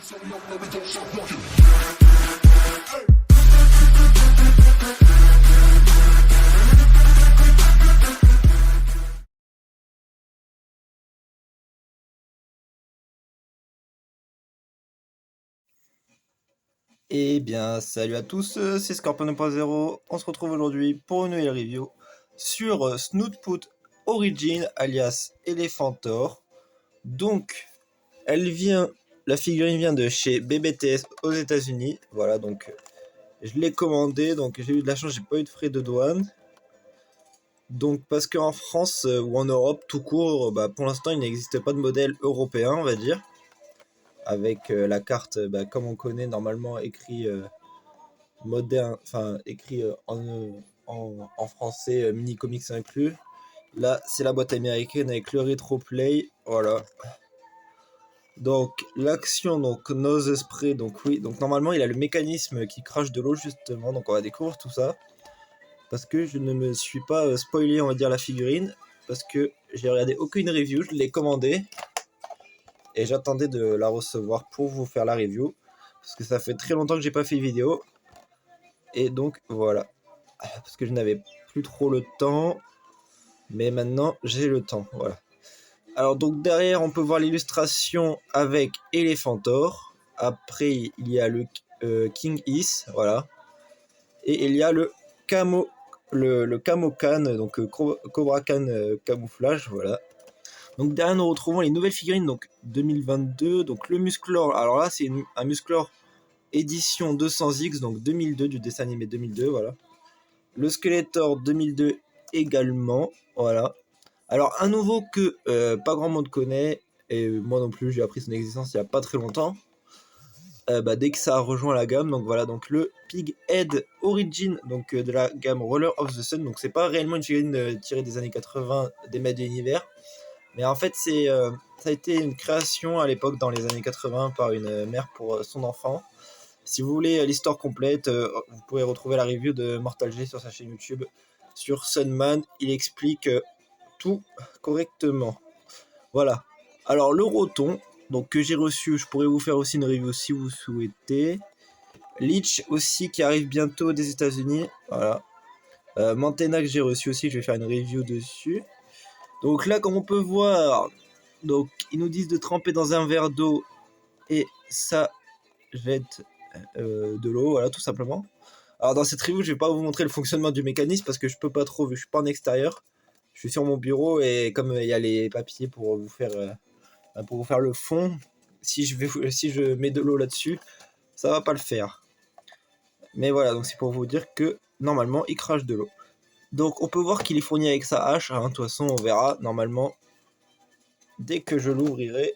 Eh bien, salut à tous, c'est Scorpion 2.0. On se retrouve aujourd'hui pour une nouvelle review sur Snootput Origin alias Elephantor. Donc, la figurine vient de chez BBTS aux États-Unis. Voilà, donc je l'ai commandé, donc j'ai eu de la chance, j'ai pas eu de frais de douane. Donc, parce qu'en France ou en Europe tout court, pour l'instant, il n'existe pas de modèle européen, on va dire, avec la carte, comme on connaît normalement écrit. Moderne, enfin écrit en français, mini comics inclus. Là, c'est la boîte américaine avec le Retroplay, voilà. Donc l'action, donc nose spray, donc oui, donc normalement il a le mécanisme qui crache de l'eau justement, donc on va découvrir tout ça. Parce que je ne me suis pas spoilé, on va dire, la figurine, parce que j'ai regardé aucune review, je l'ai commandée et j'attendais de la recevoir pour vous faire la review, parce que ça fait très longtemps que j'ai pas fait vidéo. Et donc voilà, parce que je n'avais plus trop le temps, mais maintenant j'ai le temps, voilà. Alors donc derrière on peut voir l'illustration avec Elephantor, après il y a le King Is, voilà, et il y a le Camo Khan, donc Cobra Khan camouflage, voilà. Donc derrière nous retrouvons les nouvelles figurines, donc 2022, donc le Musclor, alors là c'est un Musclor édition 200X, donc 2002, du dessin animé 2002, voilà. Le Skeletor 2002 également, voilà. Alors un nouveau que pas grand monde connaît, et moi non plus, j'ai appris son existence il n'y a pas très longtemps, dès que ça a rejoint la gamme, donc voilà, donc le Pighead Origin, donc de la gamme Roller of the Sun, donc c'est pas réellement une figurine tirée des années 80 des maîtres de l'univers, mais en fait ça a été une création à l'époque dans les années 80 par une mère pour son enfant. Si vous voulez l'histoire complète, vous pouvez retrouver la review de Mortal G sur sa chaîne YouTube. Sur Sunman, il explique tout correctement. Voilà. Alors le Roton, donc que j'ai reçu, je pourrais vous faire aussi une review si vous souhaitez. Leech aussi qui arrive bientôt des États-Unis. Voilà. Mantena que j'ai reçu aussi, je vais faire une review dessus. Donc là, comme on peut voir, donc ils nous disent de tremper dans un verre d'eau et ça jette de l'eau, voilà, tout simplement. Alors dans cette review, je vais pas vous montrer le fonctionnement du mécanisme parce que je peux pas trop, vu que je suis pas en extérieur. Je suis sur mon bureau et comme il y a les papiers pour vous faire le fond, si je mets de l'eau là-dessus, ça va pas le faire. Mais voilà, donc c'est pour vous dire que normalement il crache de l'eau. Donc on peut voir qu'il est fourni avec sa hache, hein, de toute façon on verra normalement dès que je l'ouvrirai.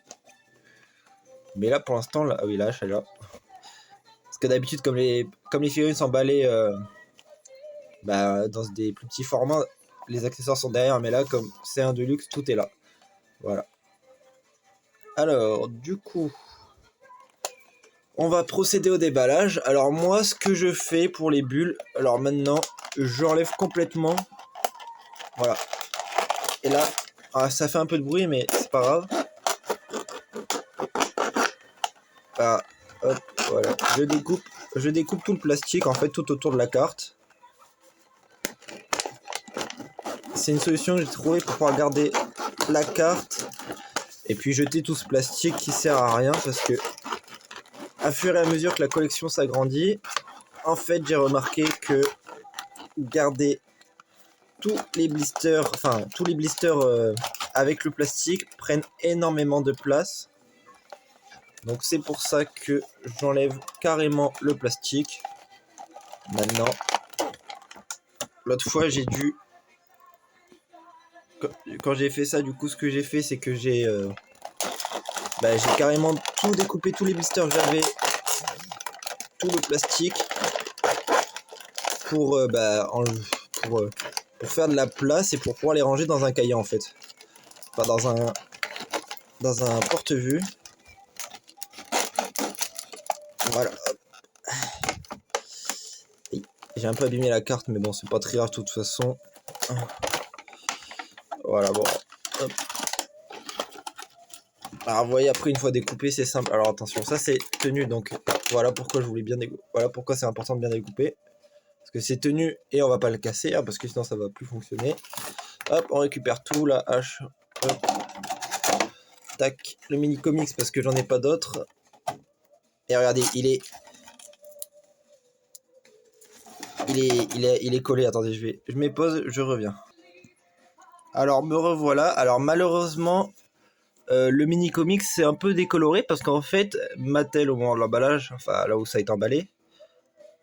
Mais là pour l'instant, là, ah oui, la hache elle est là. Parce que d'habitude, comme les figurines s'emballaient dans des plus petits formats, les accessoires sont derrière, mais là, comme c'est un Deluxe, tout est là. Voilà. Alors, du coup, on va procéder au déballage. Alors moi, ce que je fais pour les bulles, alors maintenant, j'enlève complètement. Voilà. Et là, ça fait un peu de bruit, mais c'est pas grave. Ah, hop, voilà. Je découpe tout le plastique, en fait, tout autour de la carte. C'est une solution que j'ai trouvée pour pouvoir garder la carte et puis jeter tout ce plastique qui sert à rien, parce que à fur et à mesure que la collection s'agrandit, en fait j'ai remarqué que garder tous les blisters avec le plastique prennent énormément de place. Donc c'est pour ça que j'enlève carrément le plastique. Maintenant, l'autre fois j'ai dû, quand j'ai fait ça, du coup ce que j'ai fait c'est que j'ai carrément tout découpé, tous les blisters que j'avais, tout le plastique pour faire de la place et pour pouvoir les ranger dans un cahier, en fait, enfin dans un porte-vue. Voilà. J'ai un peu abîmé la carte, mais bon, c'est pas très grave de toute façon. Voilà, bon. Hop. Alors vous voyez, après une fois découpé, c'est simple. Alors attention, ça c'est tenu, donc voilà pourquoi je voulais bien découper. Voilà pourquoi c'est important de bien découper. Parce que c'est tenu et on va pas le casser, hein, parce que sinon ça va plus fonctionner. Hop, on récupère tout, la hache. Hop. Tac, le mini comics parce que j'en ai pas d'autres. Et regardez, il est collé. Attendez, je mets pause, je reviens. Alors me revoilà. Alors malheureusement, le mini comics c'est un peu décoloré parce qu'en fait, Mattel au moment de l'emballage, enfin là où ça a été emballé,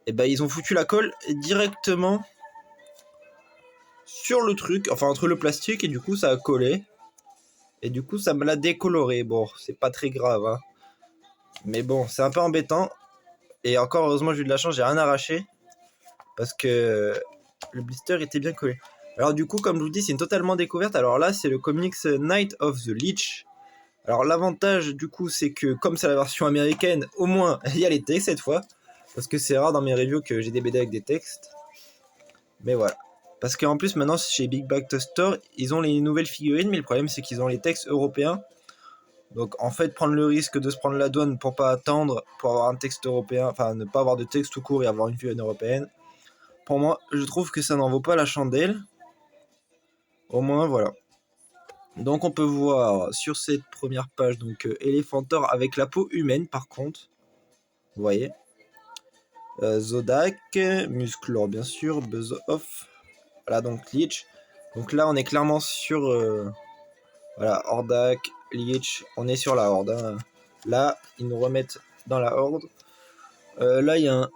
et ben ils ont foutu la colle directement sur le truc, enfin entre le plastique et du coup ça a collé. Et du coup ça me l'a décoloré. Bon, c'est pas très grave, hein. Mais bon, c'est un peu embêtant. Et encore heureusement j'ai eu de la chance, j'ai rien arraché. Parce que le blister était bien collé. Alors du coup, comme je vous dis, c'est une totalement découverte. Alors là, c'est le comics Night of the Lich. Alors l'avantage du coup, c'est que comme c'est la version américaine, au moins il y a les textes cette fois. Parce que c'est rare dans mes reviews que j'ai des BD avec des textes. Mais voilà. Parce qu'en plus maintenant chez Big Bad Store, ils ont les nouvelles figurines, mais le problème c'est qu'ils ont les textes européens. Donc en fait, prendre le risque de se prendre la douane pour pas attendre, pour avoir un texte européen, enfin ne pas avoir de texte tout court et avoir une figurine européenne, pour moi, je trouve que ça n'en vaut pas la chandelle. Au moins, voilà. Donc on peut voir sur cette première page donc Elephantor avec la peau humaine par contre. Vous voyez. Zodak, Musclor bien sûr, Buzz Off. Voilà donc Lich. Donc là on est clairement sur voilà, Hordak, Lich, on est sur la horde. Hein. Là, ils nous remettent dans la horde. Là il y a un.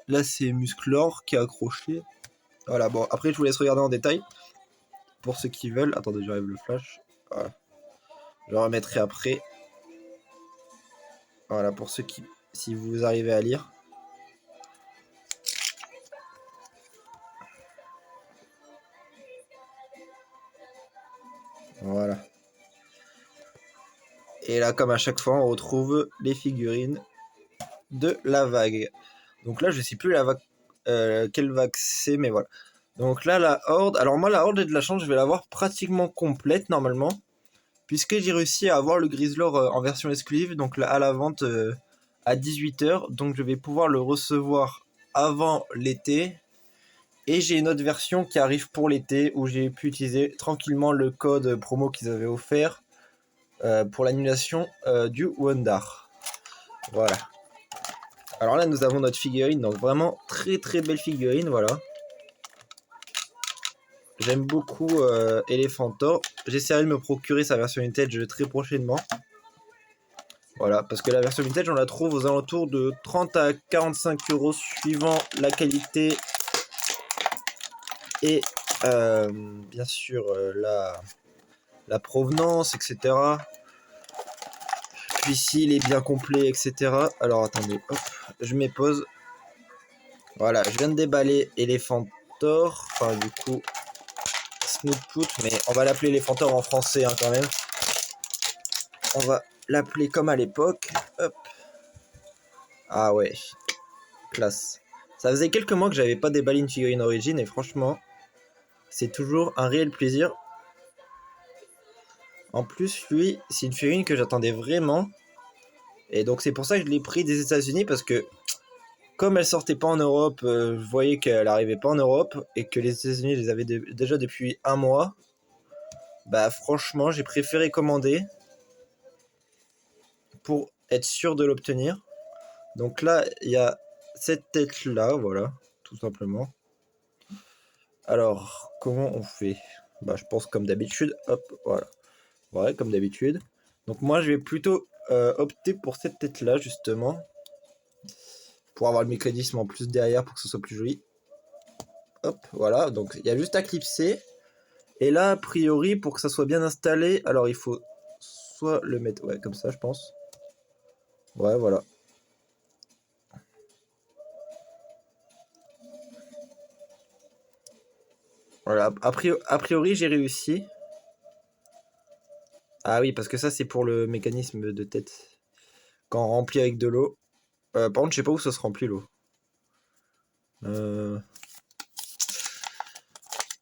Là c'est Musclor qui est accroché. Voilà, bon après je vous laisse regarder en détail. Pour ceux qui veulent. Attendez, j'arrive le flash. Voilà. Je le remettrai après. Voilà, pour ceux qui, si vous arrivez à lire. Voilà. Et là, comme à chaque fois, on retrouve les figurines de la vague. Donc là, je sais plus la vague, quelle vague c'est, mais voilà. Donc là, la horde. Alors moi, la horde, j'ai de la chance, je vais l'avoir pratiquement complète normalement. Puisque j'ai réussi à avoir le Grislor en version exclusive, donc là, à la vente à 18h. Donc je vais pouvoir le recevoir avant l'été. Et j'ai une autre version qui arrive pour l'été où j'ai pu utiliser tranquillement le code promo qu'ils avaient offert pour l'annulation du Wondar. Voilà. Alors là, nous avons notre figurine, donc vraiment très très belle figurine, voilà. J'aime beaucoup Elephantor. J'essaierai de me procurer sa version vintage très prochainement. Voilà, parce que la version vintage, on la trouve aux alentours de 30 à 45 euros suivant la qualité et bien sûr la provenance, etc. Puis s'il est bien complet, etc. Alors attendez, hop, je mets pause. Voilà, je viens de déballer Elephantor. Enfin, du coup, Snootput, mais on va l'appeler Elephantor en français hein, quand même. On va l'appeler comme à l'époque. Hop. Ah ouais, classe. Ça faisait quelques mois que j'avais pas déballé une figurine origine et franchement, c'est toujours un réel plaisir. En plus, lui, c'est une figurine que j'attendais vraiment. Et donc c'est pour ça que je l'ai pris des États-Unis parce que comme elle sortait pas en Europe, je voyais qu'elle arrivait pas en Europe et que les États-Unis les avaient déjà depuis un mois. Bah franchement, j'ai préféré commander pour être sûr de l'obtenir. Donc là, il y a cette tête là, voilà, tout simplement. Alors, comment on fait? Bah, je pense comme d'habitude. Hop, voilà. Ouais, comme d'habitude. Donc moi, je vais plutôt opter pour cette tête là, justement. Pour avoir le mécanisme en plus derrière pour que ce soit plus joli. Hop, voilà. Donc il y a juste à clipser. Et là, a priori, pour que ça soit bien installé, alors il faut soit le mettre, ouais, comme ça, je pense. Ouais, voilà. Voilà, a priori j'ai réussi. Ah oui, parce que ça, c'est pour le mécanisme de tête. Quand on remplit avec de l'eau. Par contre, je sais pas où ça se remplit l'eau.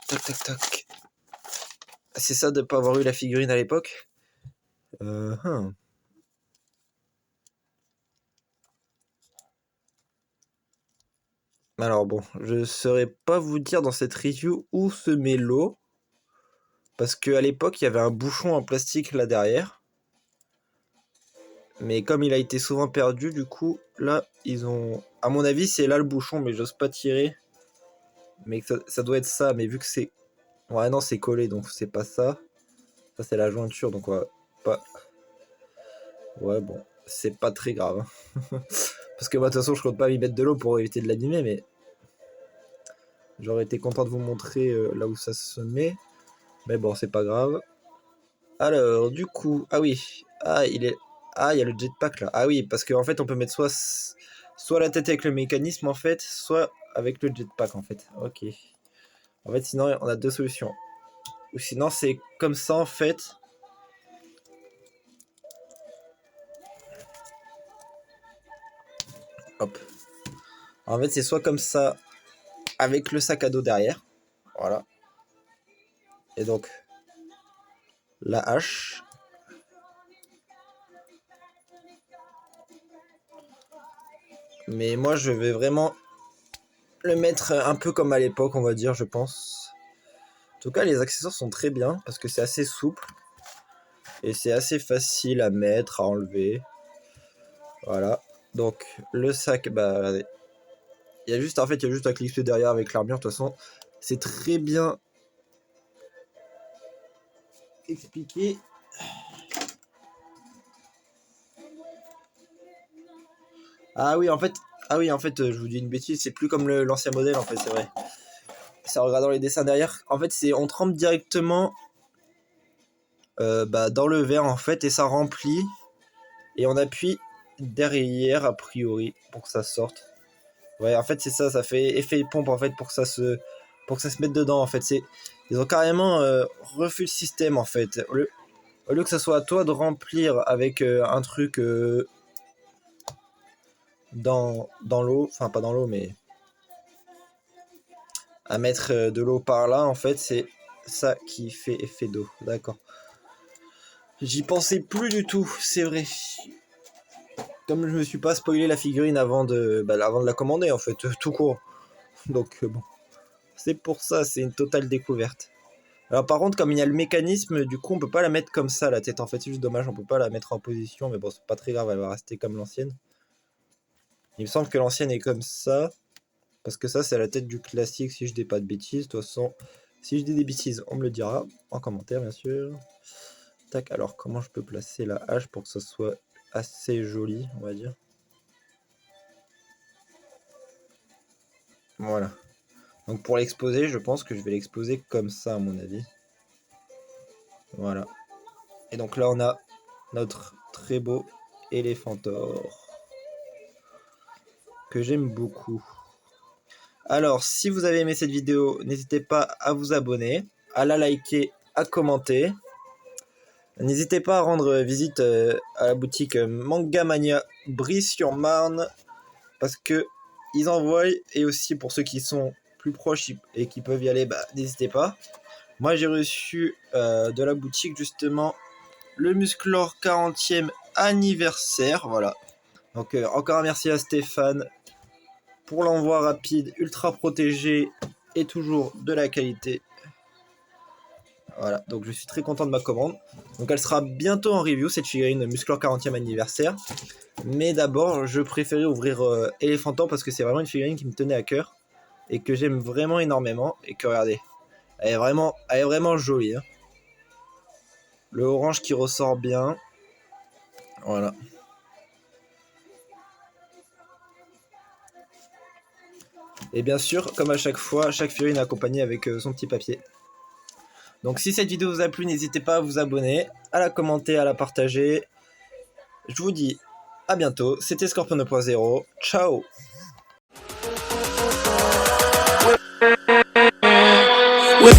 Tac, tac, tac. C'est ça de pas avoir eu la figurine à l'époque. Hum. Alors bon, je saurais pas vous dire dans cette review où se met l'eau. Parce qu'à l'époque, il y avait un bouchon en plastique là derrière. Mais comme il a été souvent perdu, du coup, là, ils ont... À mon avis, c'est là le bouchon, mais j'ose pas tirer. Mais ça doit être ça, mais vu que c'est... Ouais, non, c'est collé, donc c'est pas ça. Ça, c'est la jointure, donc on va pas... Ouais, bon, c'est pas très grave. Parce que moi, de toute façon, je compte pas m'y mettre de l'eau pour éviter de l'abîmer, mais... J'aurais été content de vous montrer là où ça se met. Mais bon, c'est pas grave. Alors, du coup... Ah oui. Ah, il est... Ah, il y a le jetpack là. Ah oui, parce qu'en fait, on peut mettre soit la tête avec le mécanisme, en fait, soit avec le jetpack, en fait. Ok. En fait, sinon, on a deux solutions. Ou sinon, c'est comme ça, en fait. Hop. En fait, c'est soit comme ça, avec le sac à dos derrière. Voilà. Et donc, la hache. Mais moi, je vais vraiment le mettre un peu comme à l'époque, on va dire, je pense. En tout cas, les accessoires sont très bien, parce que c'est assez souple. Et c'est assez facile à mettre, à enlever. Voilà. Donc, le sac, bah... Il y a juste, en fait, il y a juste à clipser derrière avec l'armure, de toute façon. C'est très bien expliqué. Ah oui, en fait, je vous dis une bêtise, c'est plus comme l'ancien modèle, en fait, c'est vrai. C'est en regardant les dessins derrière. En fait, c'est on trempe directement dans le verre, en fait, et ça remplit. Et on appuie derrière, a priori, pour que ça sorte. Ouais, en fait, c'est ça, ça fait effet pompe, en fait, pour que ça se mette dedans, en fait. Ils ont carrément refait le système, en fait. Au lieu que ça soit à toi de remplir avec un truc dans l'eau, enfin pas dans l'eau, mais à mettre de l'eau par là, en fait, c'est ça qui fait effet d'eau. D'accord. J'y pensais plus du tout, c'est vrai. Comme je me suis pas spoilé la figurine avant de la commander, en fait, tout court. Donc bon, c'est pour ça, c'est une totale découverte. Alors par contre, comme il y a le mécanisme, du coup, on peut pas la mettre comme ça, la tête. En fait, c'est juste dommage, on peut pas la mettre en position, mais bon, c'est pas très grave, elle va rester comme l'ancienne. Il me semble que l'ancienne est comme ça, parce que ça, c'est la tête du classique, si je dis pas de bêtises. De toute façon, si je dis des bêtises, on me le dira, en commentaire, bien sûr. Tac, alors, comment je peux placer la hache pour que ça soit assez joli, on va dire. Voilà. Donc pour l'exposer, je pense que je vais l'exposer comme ça, à mon avis. Voilà. Et donc là, on a notre très beau Éléphantor, que j'aime beaucoup. Alors, si vous avez aimé cette vidéo, n'hésitez pas à vous abonner, à la liker, à commenter. N'hésitez pas à rendre visite à la boutique Manga Mania Brie-sur-Marne, parce que ils envoient, et aussi pour ceux qui sont plus proches et qui peuvent y aller, n'hésitez pas. Moi, j'ai reçu de la boutique justement le Musclor 40e anniversaire, voilà. Donc encore un merci à Stéphane pour l'envoi rapide, ultra protégé et toujours de la qualité. Voilà, donc je suis très content de ma commande. Donc elle sera bientôt en review, cette figurine Musclor 40e anniversaire. Mais d'abord, je préférais ouvrir Éléphantor parce que c'est vraiment une figurine qui me tenait à cœur et que j'aime vraiment énormément. Et que regardez, elle est vraiment jolie. Hein. Le orange qui ressort bien. Voilà. Et bien sûr, comme à chaque fois, chaque figurine est accompagnée avec son petit papier. Donc si cette vidéo vous a plu, n'hésitez pas à vous abonner, à la commenter, à la partager. Je vous dis à bientôt. C'était Scorpion 2.0. Ciao. With